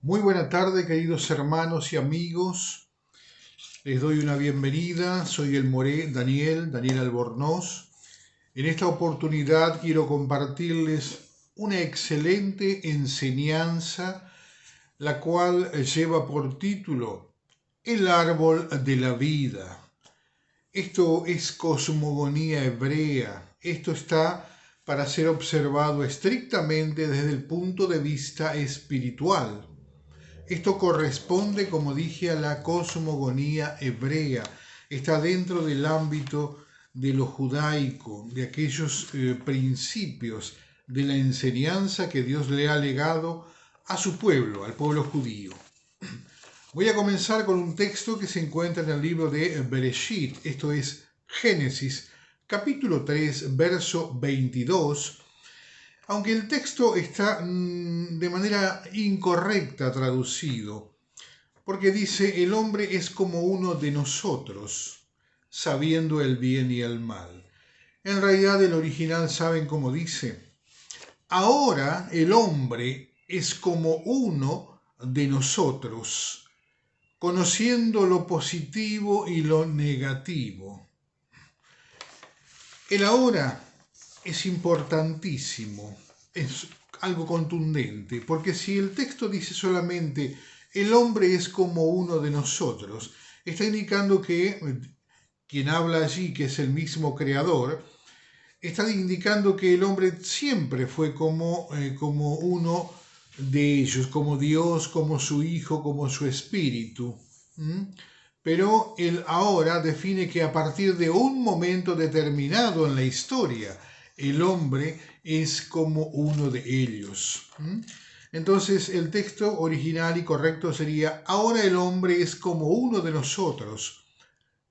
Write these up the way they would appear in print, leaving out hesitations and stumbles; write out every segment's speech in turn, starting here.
Muy buena tarde, queridos hermanos y amigos. Les doy una bienvenida. Soy el Moré Daniel Albornoz. En esta oportunidad quiero compartirles una excelente enseñanza, la cual lleva por título El árbol de la vida. Esto es cosmogonía hebrea. Esto está para ser observado estrictamente desde el punto de vista espiritual. Esto corresponde, como dije, a la cosmogonía hebrea. Está dentro del ámbito de lo judaico, de aquellos principios de la enseñanza que Dios le ha legado a su pueblo, al pueblo judío. Voy a comenzar con un texto que se encuentra en el libro de Bereshit, esto es Génesis, capítulo 3, verso 22, aunque el texto está de manera incorrecta traducido, porque dice, el hombre es como uno de nosotros, sabiendo el bien y el mal. En realidad el original, ¿saben cómo dice? Ahora el hombre es como uno de nosotros, conociendo lo positivo y lo negativo. El ahora es importantísimo, es algo contundente, porque si el texto dice solamente el hombre es como uno de nosotros, está indicando que quien habla allí, que es el mismo creador, está indicando que el hombre siempre fue como uno de ellos, como Dios, como su Hijo, como su Espíritu. Pero el ahora define que a partir de un momento determinado en la historia, el hombre es como uno de ellos. Entonces el texto original y correcto sería, ahora el hombre es como uno de nosotros,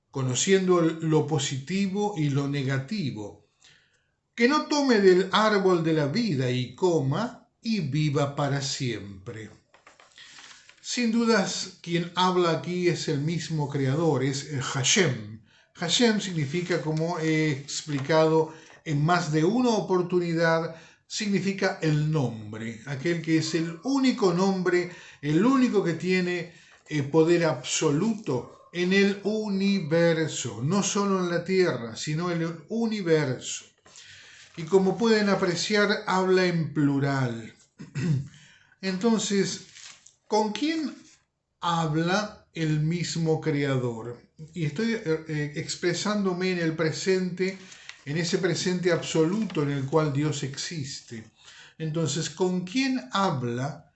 conociendo lo positivo y lo negativo, que no tome del árbol de la vida y coma y viva para siempre. Sin dudas, quien habla aquí es el mismo creador, es Hashem. Hashem significa, como he explicado en más de una oportunidad, significa el nombre, aquel que es el único nombre, el único que tiene poder absoluto en el universo, no solo en la tierra, sino en el universo. Y como pueden apreciar, habla en plural. Entonces, ¿con quién habla el mismo creador? Y estoy expresándome en el presente, en ese presente absoluto en el cual Dios existe. Entonces, ¿con quién habla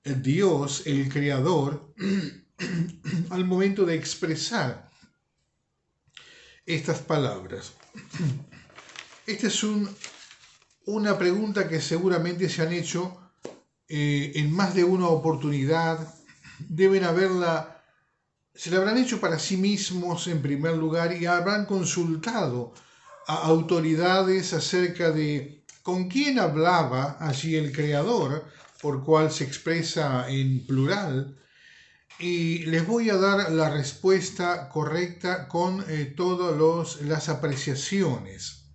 Dios, el creador, al momento de expresar estas palabras? Esta es una pregunta que seguramente se han hecho en más de una oportunidad. Se la habrán hecho para sí mismos en primer lugar y habrán consultado a autoridades acerca de con quién hablaba allí el creador, por cual se expresa en plural, y les voy a dar la respuesta correcta con todas las apreciaciones.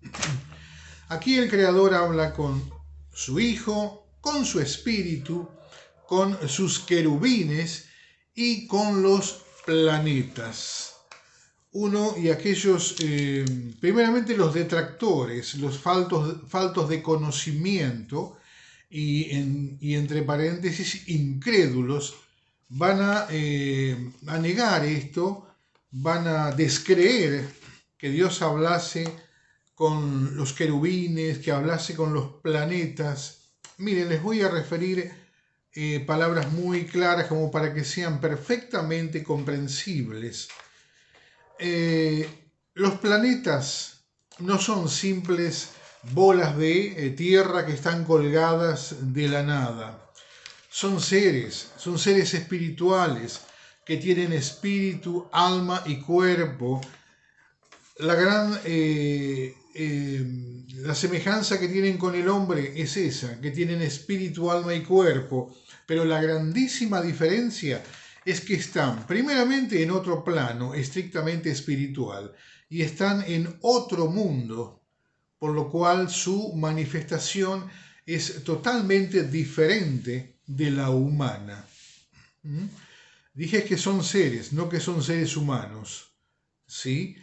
Aquí el creador habla con su Hijo, con su Espíritu, con sus querubines y con los planetas. Uno y aquellos, primeramente los detractores, los faltos de conocimiento y entre paréntesis incrédulos, van a negar esto, van a descreer que Dios hablase con los querubines, que hablase con los planetas. Miren, les voy a referir palabras muy claras como para que sean perfectamente comprensibles. Los planetas no son simples bolas de tierra que están colgadas de la nada. Son seres espirituales que tienen espíritu, alma y cuerpo. La semejanza que tienen con el hombre es esa, que tienen espíritu, alma y cuerpo, pero la grandísima diferencia es que están primeramente en otro plano estrictamente espiritual y están en otro mundo, por lo cual su manifestación es totalmente diferente de la humana. ¿Mm? Dije que son seres, no que son seres humanos. ¿Sí?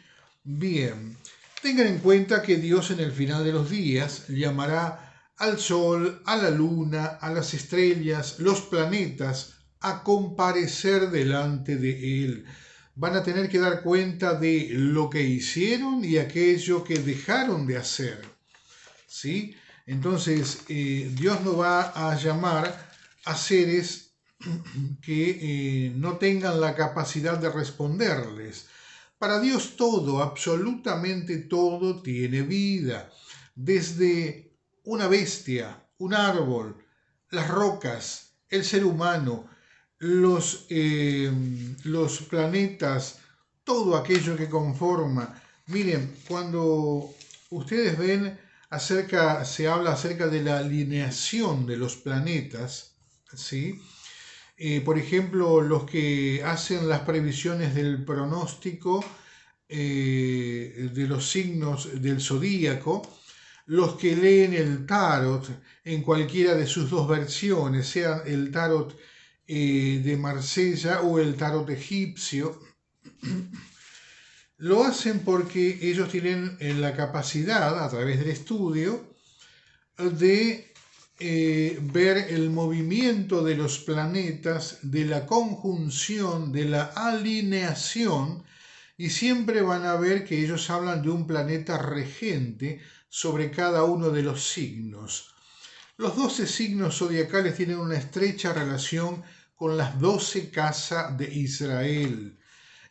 Bien. Tengan en cuenta que Dios en el final de los días llamará al sol, a la luna, a las estrellas, los planetas a comparecer delante de Él. Van a tener que dar cuenta de lo que hicieron y aquello que dejaron de hacer. ¿Sí? Entonces, Dios no va a llamar a seres que no tengan la capacidad de responderles. Para Dios todo, absolutamente todo tiene vida, desde una bestia, un árbol, las rocas, el ser humano, los planetas, todo aquello que conforma. Miren, cuando ustedes ven se habla acerca de la alineación de los planetas, ¿sí? Por ejemplo, los que hacen las previsiones del pronóstico de los signos del zodíaco, los que leen el tarot en cualquiera de sus dos versiones, sea el tarot de Marsella o el tarot egipcio, lo hacen porque ellos tienen la capacidad, a través del estudio, de ver el movimiento de los planetas, de la conjunción, de la alineación, y siempre van a ver que ellos hablan de un planeta regente sobre cada uno de los signos. Los 12 signos zodiacales tienen una estrecha relación con las 12 casas de Israel.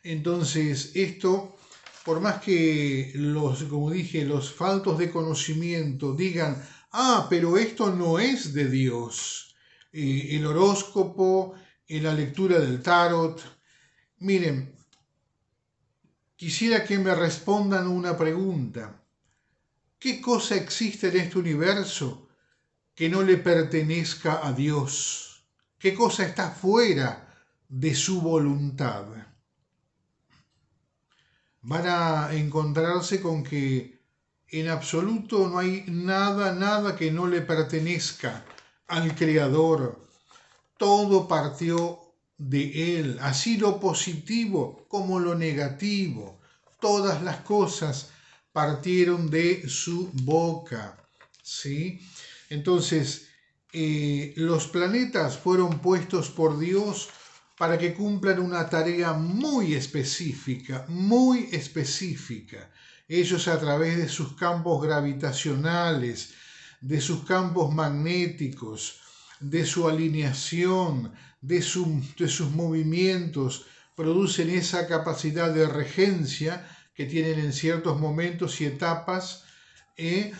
Entonces, esto, por más que como dije, los faltos de conocimiento digan, pero esto no es de Dios, el horóscopo, la lectura del tarot. Miren, quisiera que me respondan una pregunta. ¿Qué cosa existe en este universo que no le pertenezca a Dios? ¿Qué cosa está fuera de su voluntad? Van a encontrarse con que en absoluto no hay nada que no le pertenezca al Creador. Todo partió de Él, así lo positivo como lo negativo. Todas las cosas partieron de su boca. ¿Sí? Entonces, los planetas fueron puestos por Dios para que cumplan una tarea muy específica, muy específica. Ellos, a través de sus campos gravitacionales, de sus campos magnéticos, de su alineación, de sus movimientos, producen esa capacidad de regencia que tienen en ciertos momentos y etapas, y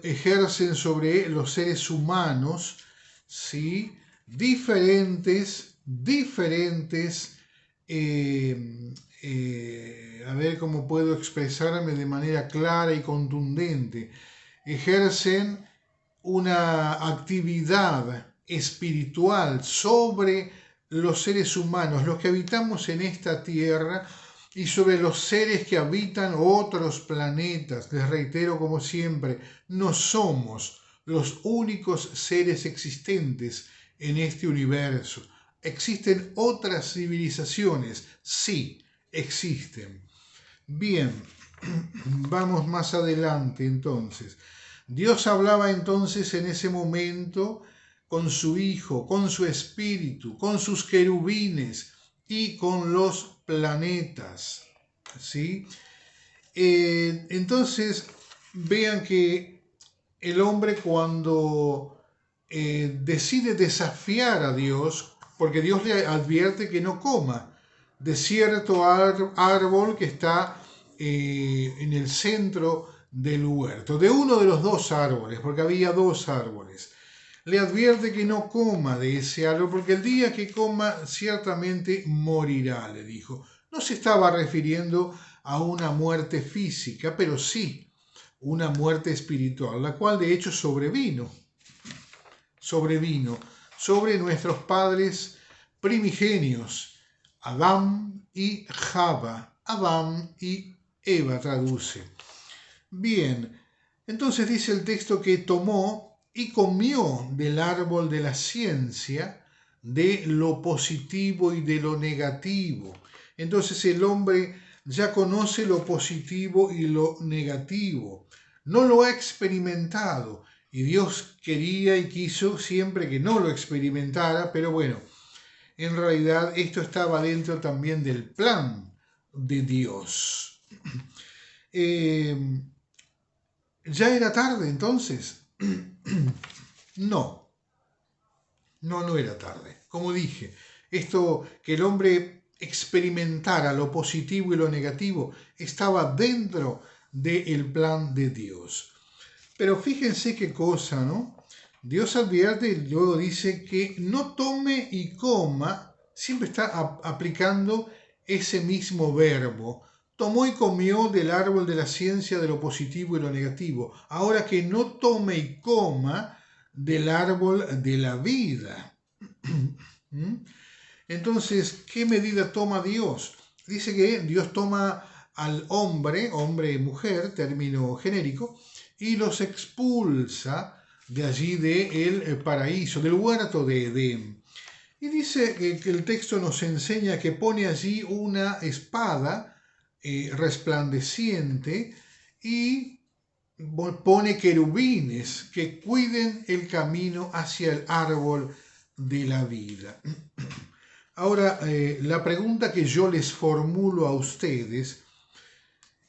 ejercen sobre los seres humanos, ¿sí? diferentes, a ver cómo puedo expresarme de manera clara y contundente, ejercen una actividad espiritual sobre los seres humanos, los que habitamos en esta tierra, y sobre los seres que habitan otros planetas. Les reitero como siempre, no somos los únicos seres existentes en este universo. ¿Existen otras civilizaciones? Sí, existen. Bien, vamos más adelante entonces. Dios hablaba entonces en ese momento con su Hijo, con su Espíritu, con sus querubines y con los planetas. ¿Sí? Entonces, vean que el hombre cuando decide desafiar a Dios, porque Dios le advierte que no coma de cierto árbol que está en el centro del huerto, de uno de los dos árboles, porque había dos árboles. Le advierte que no coma de ese árbol, porque el día que coma ciertamente morirá, le dijo. No se estaba refiriendo a una muerte física, pero sí una muerte espiritual, la cual de hecho sobrevino sobre nuestros padres primigenios, Adán y Java. Adán y Eva traduce. Bien, entonces dice el texto que tomó y comió del árbol de la ciencia de lo positivo y de lo negativo. Entonces el hombre ya conoce lo positivo y lo negativo. No lo ha experimentado y Dios quería y quiso siempre que no lo experimentara, pero bueno, en realidad esto estaba dentro también del plan de Dios. ¿Ya era tarde entonces? No, no era tarde. Como dije, esto que el hombre experimentara lo positivo y lo negativo estaba dentro del plan de Dios. Pero fíjense qué cosa, ¿no? Dios advierte y luego dice que no tome y coma, siempre está aplicando ese mismo verbo. Tomó y comió del árbol de la ciencia de lo positivo y lo negativo. Ahora que no tome y coma del árbol de la vida. Entonces, ¿qué medida toma Dios? Dice que Dios toma al hombre, hombre y mujer, término genérico, y los expulsa de allí del paraíso, del huerto de Edén. Y dice que el texto nos enseña que pone allí una espada resplandeciente y pone querubines que cuiden el camino hacia el árbol de la vida. Ahora, la pregunta que yo les formulo a ustedes,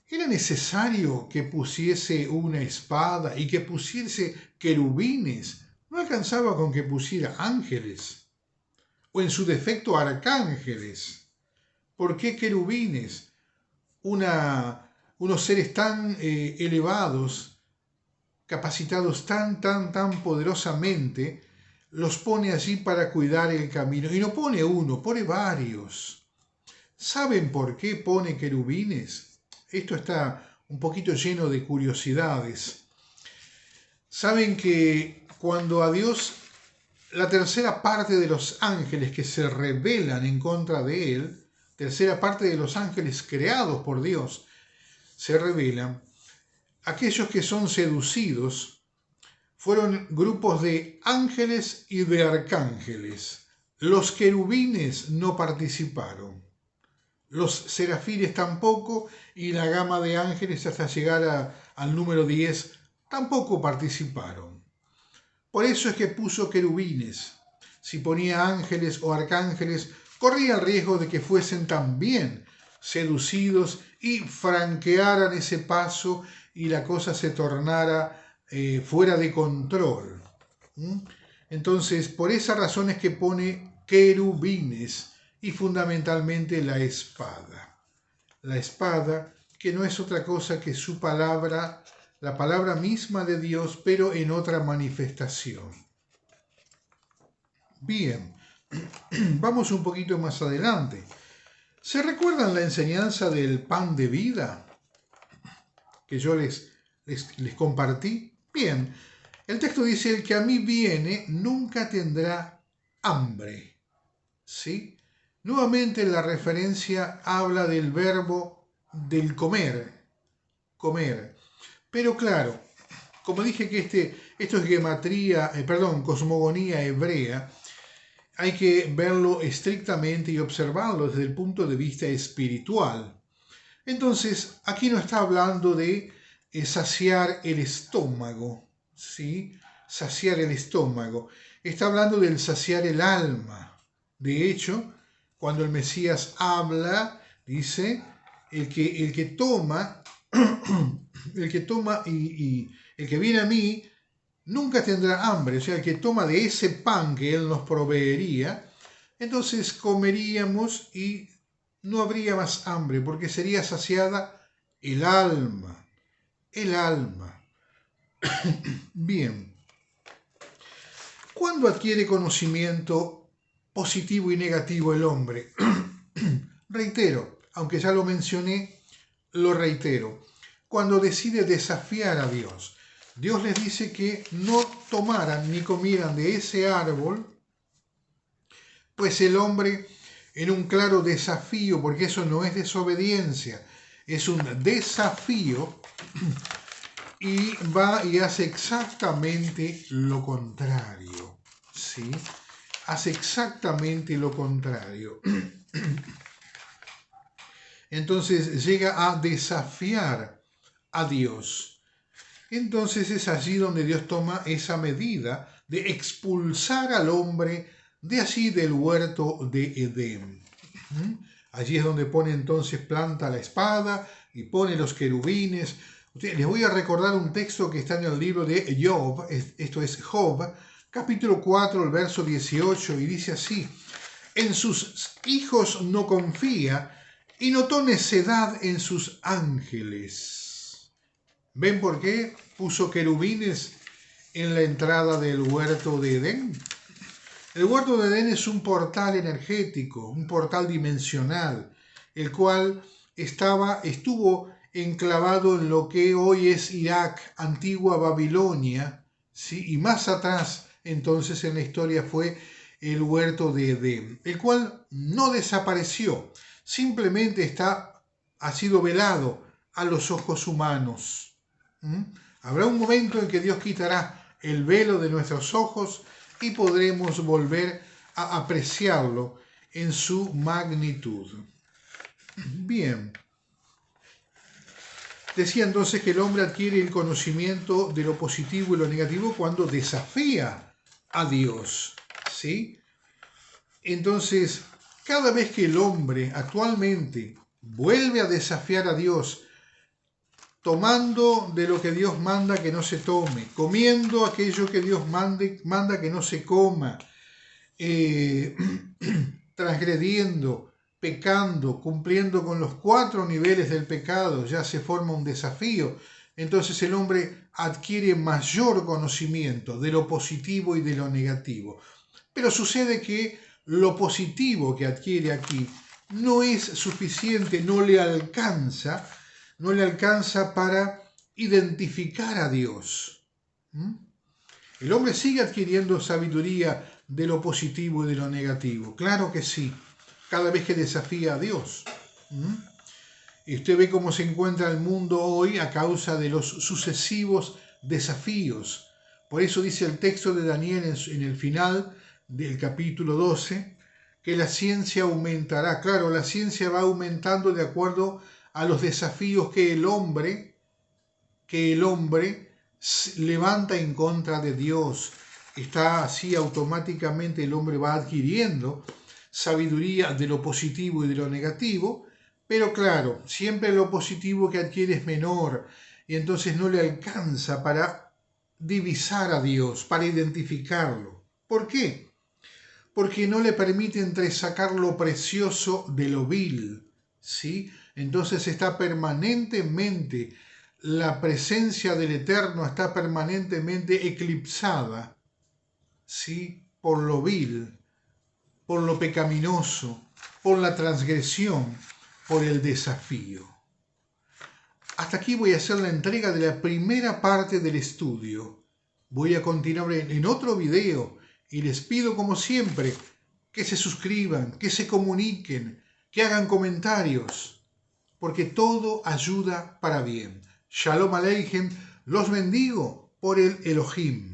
¿era necesario que pusiese una espada y que pusiese querubines? ¿No alcanzaba con que pusiera ángeles? O en su defecto arcángeles. ¿Por qué querubines? Unos seres tan elevados, capacitados tan poderosamente, los pone allí para cuidar el camino. Y no pone uno, pone varios. ¿Saben por qué pone querubines? Esto está un poquito lleno de curiosidades. Saben que cuando a Dios, la tercera parte de los ángeles que se rebelan en contra de Él, tercera parte de los ángeles creados por Dios, se rebelan, aquellos que son seducidos fueron grupos de ángeles y de arcángeles. Los querubines no participaron. Los serafines tampoco, y la gama de ángeles hasta llegar al número 10 tampoco participaron. Por eso es que puso querubines. Si ponía ángeles o arcángeles, corría el riesgo de que fuesen también seducidos y franquearan ese paso y la cosa se tornara fuera de control. Entonces, por esa razón es que pone querubines y fundamentalmente la espada. La espada, que no es otra cosa que su palabra, la palabra misma de Dios, pero en otra manifestación. Bien, vamos un poquito más adelante. ¿Se recuerdan la enseñanza del pan de vida que yo les compartí? Bien, el texto dice, el que a mí viene nunca tendrá hambre. ¿Sí? Nuevamente la referencia habla del verbo del comer. Pero claro, como dije que esto es gematría, cosmogonía hebrea, hay que verlo estrictamente y observarlo desde el punto de vista espiritual. Entonces, aquí no está hablando de saciar el estómago, ¿sí? Saciar el estómago. Está hablando del saciar el alma. De hecho, cuando el Mesías habla, dice, el que toma y el que viene a mí nunca tendrá hambre. O sea, el que toma de ese pan que Él nos proveería, entonces comeríamos y no habría más hambre, porque sería saciada el alma. El alma. Bien. ¿Cuándo adquiere conocimiento positivo y negativo el hombre? Reitero, aunque ya lo mencioné, lo reitero. Cuando decide desafiar a Dios. Dios les dice que no tomaran ni comieran de ese árbol, pues el hombre, en un claro desafío, porque eso no es desobediencia, es un desafío, y va y hace exactamente lo contrario, ¿sí? hace exactamente lo contrario. Entonces llega a desafiar a Dios. Entonces es allí donde Dios toma esa medida de expulsar al hombre de allí del huerto de Edén. Allí es donde pone entonces, planta la espada y pone los querubines. Les voy a recordar un texto que está en el libro de Job, esto es Job, capítulo 4, el verso 18, y dice así: en sus hijos no confía, y notó necedad en sus ángeles. ¿Ven por qué puso querubines en la entrada del huerto de Edén? El huerto de Edén es un portal energético, un portal dimensional, el cual estuvo enclavado en lo que hoy es Irak, antigua Babilonia, ¿sí? Y más atrás, entonces, en la historia fue el huerto de Edén, el cual no desapareció, simplemente ha sido velado a los ojos humanos. Habrá un momento en que Dios quitará el velo de nuestros ojos y podremos volver a apreciarlo en su magnitud. Bien. Decía entonces que el hombre adquiere el conocimiento de lo positivo y lo negativo cuando desafía a Dios, ¿sí? Entonces, cada vez que el hombre actualmente vuelve a desafiar a Dios, tomando de lo que Dios manda que no se tome, comiendo aquello que Dios manda que no se coma, transgrediendo, pecando, cumpliendo con los 4 niveles del pecado, ya se forma un desafío. Entonces el hombre adquiere mayor conocimiento de lo positivo y de lo negativo. Pero sucede que lo positivo que adquiere aquí no es suficiente, no le alcanza para identificar a Dios. El hombre sigue adquiriendo sabiduría de lo positivo y de lo negativo. Claro que sí, cada vez que desafía a Dios. Y usted ve cómo se encuentra el mundo hoy a causa de los sucesivos desafíos. Por eso dice el texto de Daniel en el final del capítulo 12, que la ciencia aumentará. Claro, la ciencia va aumentando de acuerdo a los desafíos que el hombre levanta en contra de Dios. Está así automáticamente el hombre va adquiriendo sabiduría de lo positivo y de lo negativo, pero claro, siempre lo positivo que adquiere es menor y entonces no le alcanza para divisar a Dios, para identificarlo. ¿Por qué? Porque no le permite entresacar lo precioso de lo vil, ¿sí? Entonces está permanentemente, la presencia del Eterno está permanentemente eclipsada, ¿sí? Por lo vil, por lo pecaminoso, por la transgresión, por el desafío. Hasta aquí voy a hacer la entrega de la primera parte del estudio. Voy a continuar en otro video y les pido como siempre que se suscriban, que se comuniquen, que hagan comentarios, porque todo ayuda para bien. Shalom Aleichem, los bendigo por el Elohim.